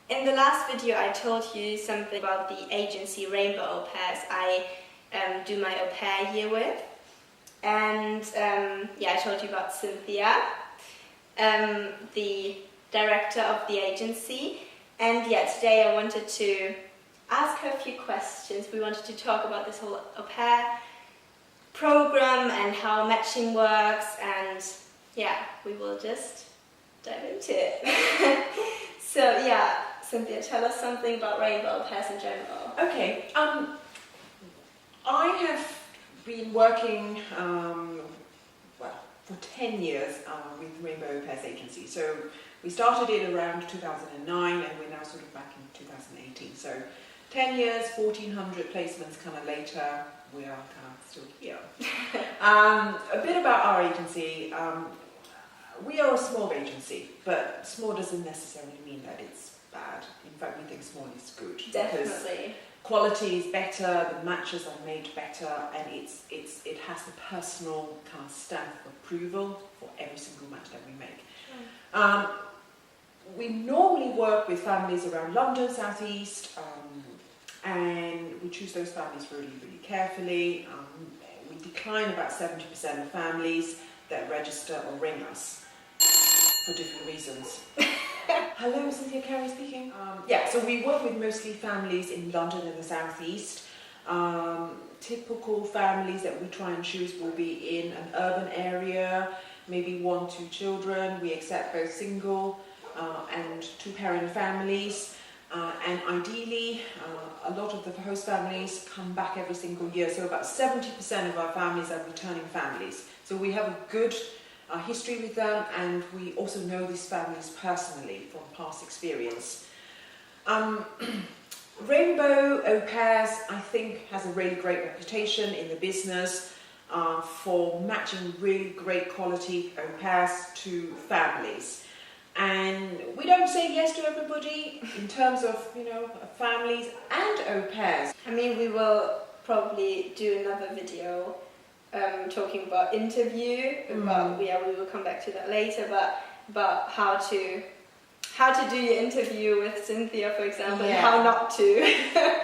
In the last video I told you something about the agency Rainbow Aupairs I do my au pair year with. And I told you about Cynthia, the director of the agency. And today I wanted to ask her a few questions. We wanted to talk about this whole au pair program and how matching works, and we will just dive into it. So Cynthia, tell us something about Rainbow Aupairs in general. Okay, I have been working for 10 years with Rainbow Aupairs agency. So we started it around 2009 and we're now sort of back in 2018. So 10 years, 1,400 placements kind of later, we are kind of still here. A bit about our agency. We are a small agency, but small doesn't necessarily mean that it's bad. In fact, we think small is good. Definitely. Quality is better, the matches are made better, and it has the personal kind of stamp of approval for every single match that we make. Sure. We normally work with families around London, South East, and we choose those families really, really carefully. We decline about 70% of families that register or ring us for different reasons. Hello, Cynthia Carey speaking. So we work with mostly families in London and the South East. Typical families that we try and choose will be in an urban area, maybe 1-2 children. We accept both single and 2-parent families. And ideally, a lot of the host families come back every single year. So about 70% of our families are returning families. So we have a good history with them, and we also know these families personally from past experience. Rainbow Aupairs, I think, has a really great reputation in the business for matching really great quality au pairs to families. And we don't say yes to everybody in terms of, families and au pairs. I mean, we will probably do another video talking about interview, but we will come back to that later, but how to do your interview with Cynthia, for example, and how not to.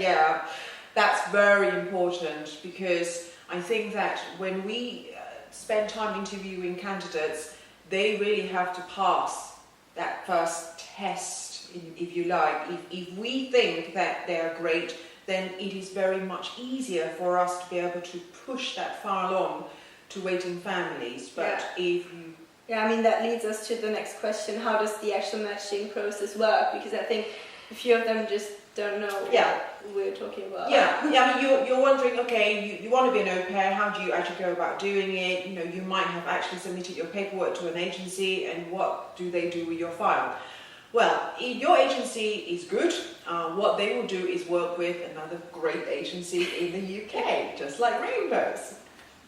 Yeah, that's very important, because I think that when we spend time interviewing candidates, they really have to pass that first test, if you like. If we think that they are great, then it is very much easier for us to be able to push that far along to waiting families. But if you... that leads us to the next question. How does the actual matching process work? Because I think a few of them just don't know what we're talking about. You're wondering, okay, you want to be an au pair, how do you actually go about doing it? You might have actually submitted your paperwork to an agency, and what do they do with your file? Well, if your agency is good, what they will do is work with another great agency in the UK, just like Rainbows.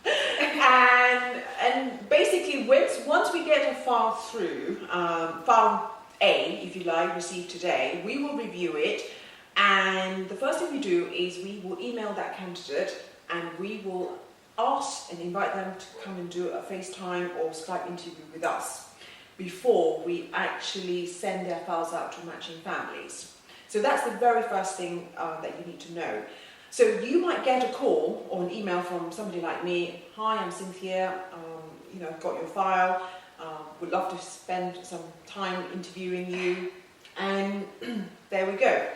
and basically, once we get a file through, file A, if you like, received today, we will review it, and the first thing we do is we will email that candidate, and we will ask and invite them to come and do a FaceTime or Skype interview with us before we actually send their files out to matching families. So that's the very first thing that you need to know. So you might get a call or an email from somebody like me. Hi, I'm Cynthia. I've got your file. Would love to spend some time interviewing you. And there we go.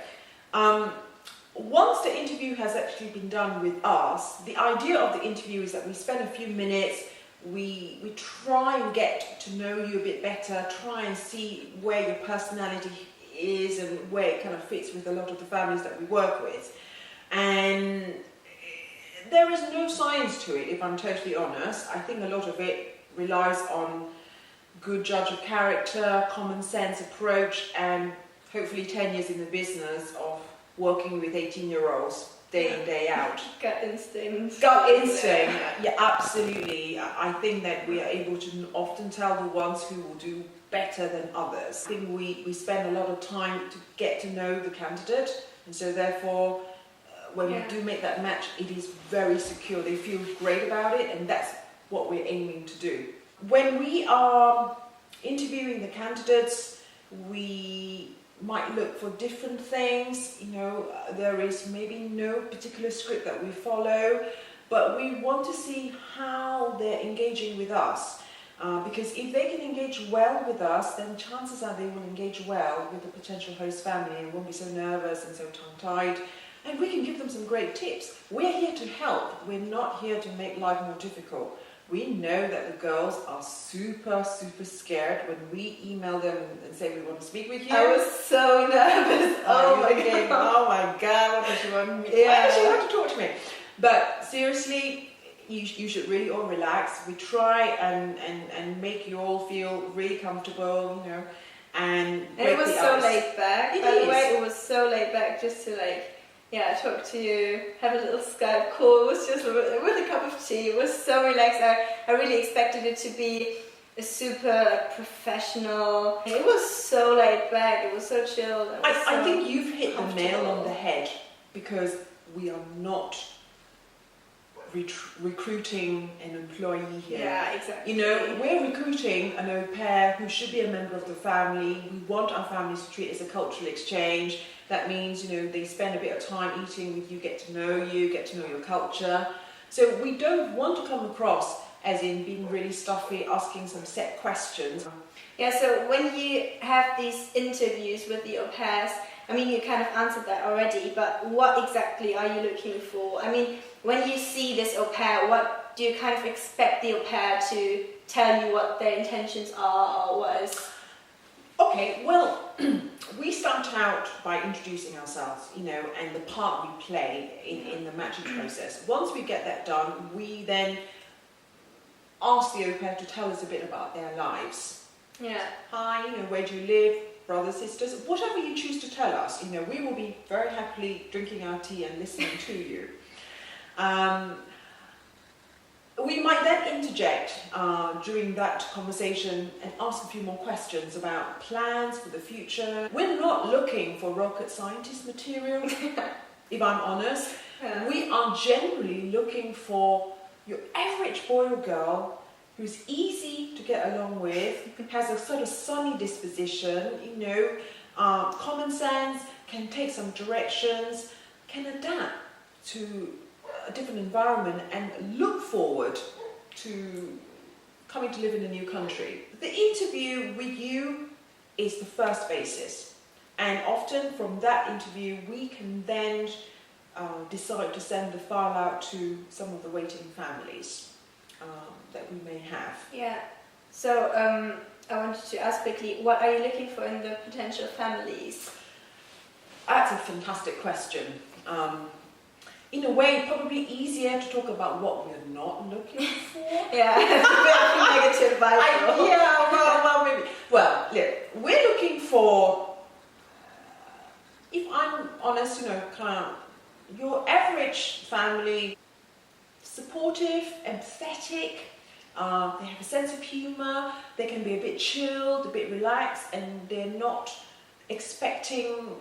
Once the interview has actually been done with us, the idea of the interview is that we spend a few minutes, we try and get to know you a bit better, try and see where your personality is and where it kind of fits with a lot of the families that we work with. And there is no science to it, if I'm totally honest. I think a lot of it relies on good judge of character, common sense approach, and hopefully 10 years in the business of working with 18-year-olds day in, day out. Gut instinct. Gut instinct, yeah, absolutely. I think that we are able to often tell the ones who will do better than others. I think we spend a lot of time to get to know the candidate, and so therefore when we do make that match, it is very secure. They feel great about it, and that's what we're aiming to do. When we are interviewing the candidates, we might look for different things. There is maybe no particular script that we follow, but we want to see how they're engaging with us. Because if they can engage well with us, then chances are they will engage well with the potential host family and won't be so nervous and so tongue-tied. And we can give them some great tips. We're here to help. We're not here to make life more difficult. We know that the girls are super, super scared when we email them and say we want to speak with you. I was so nervous. Oh my God, what does she want me? Yeah. Why does she want to talk to me? But seriously, you should really all relax. We try and make you all feel really comfortable, and it was so laid back. By the way, it was so laid back just to talk to you, have a little Skype call. It was just with a cup of tea. It was so relaxed. I really expected it to be a super professional. It was so laid back. It was so chilled. I think you've hit the nail on the head, because we are not recruiting an employee here. Yeah, exactly. We're recruiting an au pair who should be a member of the family. We want our families to treat it as a cultural exchange. That means, they spend a bit of time eating with you, get to know your culture. So we don't want to come across as in being really stuffy, asking some set questions. Yeah, so when you have these interviews with the au pairs, you kind of answered that already, but what exactly are you looking for? When you see this au pair, what do you kind of expect the au pair to tell you what their intentions are, or what is... Okay, well, we start out by introducing ourselves, and the part we play in the matching process. Once we get that done, we then ask the au pair to tell us a bit about their lives. Yeah. Hi, where do you live? Brothers, sisters, whatever you choose to tell us, we will be very happily drinking our tea and listening to you. We might then interject during that conversation and ask a few more questions about plans for the future. We're not looking for rocket scientist material, if I'm honest. Yeah. We are generally looking for your average boy or girl who's easy to get along with, has a sort of sunny disposition, common sense, can take some directions, can adapt to a different environment and look forward to coming to live in a new country. The interview with you is the first basis, and often from that interview we can then decide to send the file out to some of the waiting families that we may have. Yeah. So I wanted to ask quickly, what are you looking for in the potential families? That's a fantastic question. In a way, probably easier to talk about what we're not looking for. Yeah, negative vibes. Maybe. Well, look, we're looking for, if I'm honest, kind of your average family, supportive, empathetic, they have a sense of humour, they can be a bit chilled, a bit relaxed, and they're not expecting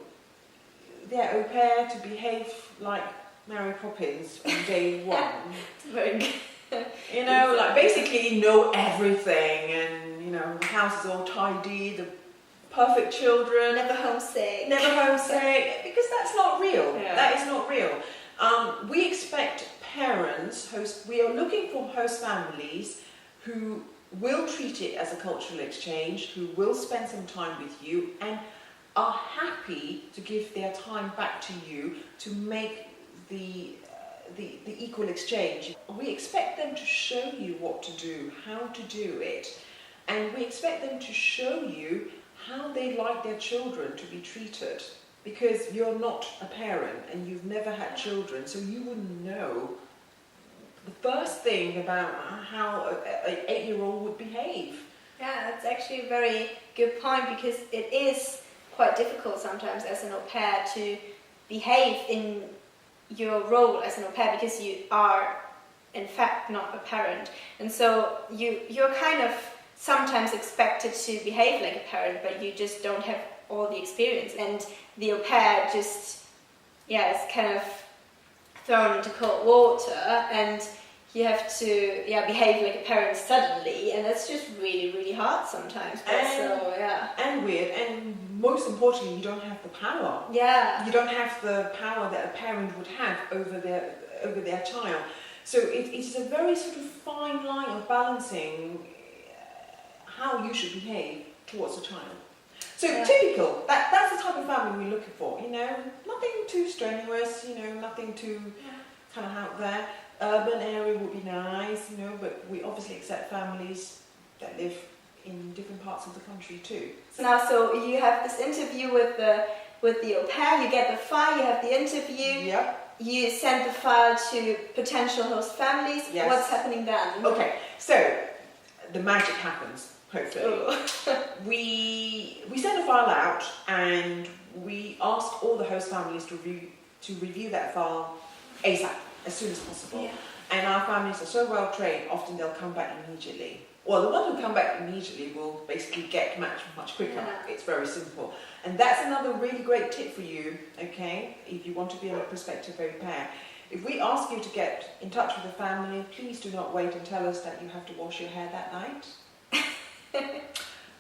their au pair to behave like Mary Poppins on day one. Very good. Basically know everything, and the house is all tidy, the perfect children. Never homesick. Because that's not real. Yeah. That is not real. We expect parents, we are looking for host families who will treat it as a cultural exchange, who will spend some time with you, and are happy to give their time back to you to make the equal exchange. We expect them to show you what to do, how to do it, and we expect them to show you how they like their children to be treated, because you're not a parent and you've never had children, so you wouldn't know the first thing about how an 8-year-old would behave. Yeah, that's actually a very good point, because it is quite difficult sometimes as an au pair to behave in your role as an au pair, because you are in fact not a parent, and so you're kind of sometimes expected to behave like a parent, but you just don't have all the experience, and the au pair just is kind of thrown into cold water, and you have to behave like a parent suddenly, and that's just really, really hard sometimes. But and weird, and most importantly, you don't have the power. Yeah. You don't have the power that a parent would have over their child. So it is a very sort of fine line of balancing how you should behave towards a child. So typical, that's the type of family we're looking for, nothing too strenuous, nothing too kind of out there. Urban area would be nice, but we obviously accept families that live in different parts of the country too. So you have this interview with the au pair, you get the file, you have the interview. Yep. You send the file to potential host families. Yes. What's happening then? Okay, so the magic happens, hopefully. Oh. We send a file out and we ask all the host families to review that file ASAP, as soon as possible. Yeah. And our families are so well trained, often they'll come back immediately. Well, the ones who come back immediately will basically get matched much quicker. Yeah. It's very simple. And that's another really great tip for you, okay, if you want to be a prospective au pair. If we ask you to get in touch with the family, please do not wait and tell us that you have to wash your hair that night.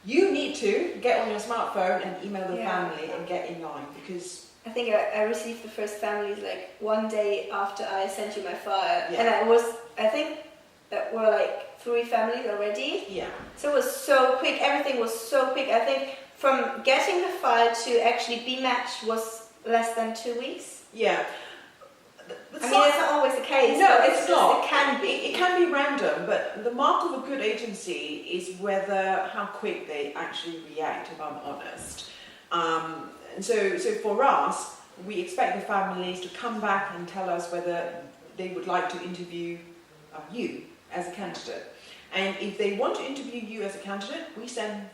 You need to get on your smartphone and email the family and get in line, because I think I received the first families like one day after I sent you my file. Yeah. And I think that were like 3 families already. Yeah. So it was so quick, everything was so quick. I think from getting the file to actually be matched was less than 2 weeks. Yeah. It's not always the case. No, but it's not. It can be. It can be random, but the mark of a good agency is how quick they actually react, if I'm honest. And so for us, we expect the families to come back and tell us whether they would like to interview you as a candidate. And if they want to interview you as a candidate, we send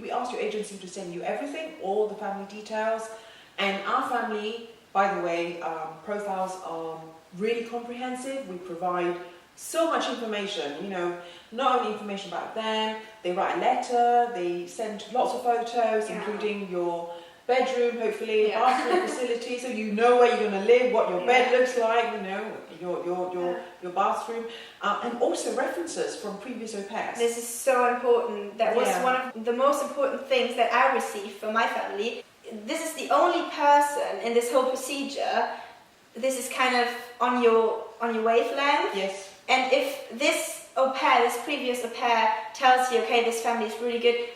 we ask your agency to send you everything, all the family details. And our family, by the way, profiles are really comprehensive. We provide so much information, not only information about them, they write a letter, they send lots of photos, including your bedroom, hopefully, bathroom facility, so you know where you're going to live, what your bed looks like, your bathroom, and also references from previous au pairs. This is so important. That was one of the most important things that I received from my family. This is the only person in this whole procedure. This is kind of on your wavelength. Yes. And if this au pair, this previous au pair, tells you, okay, this family is really good,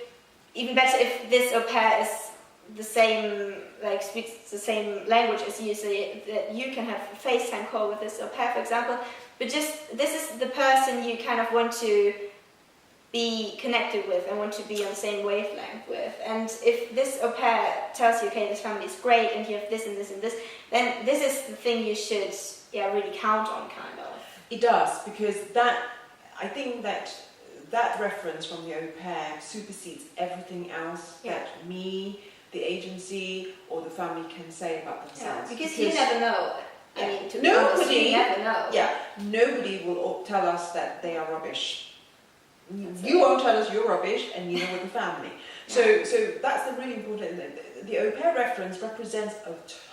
even better if this au pair is the same, speaks the same language as you, so that you can have a FaceTime call with this au pair, for example. But just, this is the person you kind of want to be connected with and want to be on the same wavelength with. And if this au pair tells you, okay, this family is great and you have this and this and this, then this is the thing you should really count on, kind of. It does, because I think that reference from the au pair supersedes everything else that me, the agency, or the family can say about themselves. Because you never know. I mean, to be nobody, honest, you never know. Yeah, nobody will tell us that they are rubbish. You won't tell us you're rubbish, and neither will the family. So that's the really important. The au pair reference represents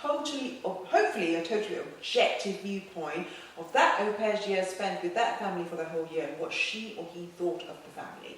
hopefully a totally objective viewpoint of that au pair's year spent with that family for the whole year, and what she or he thought of the family.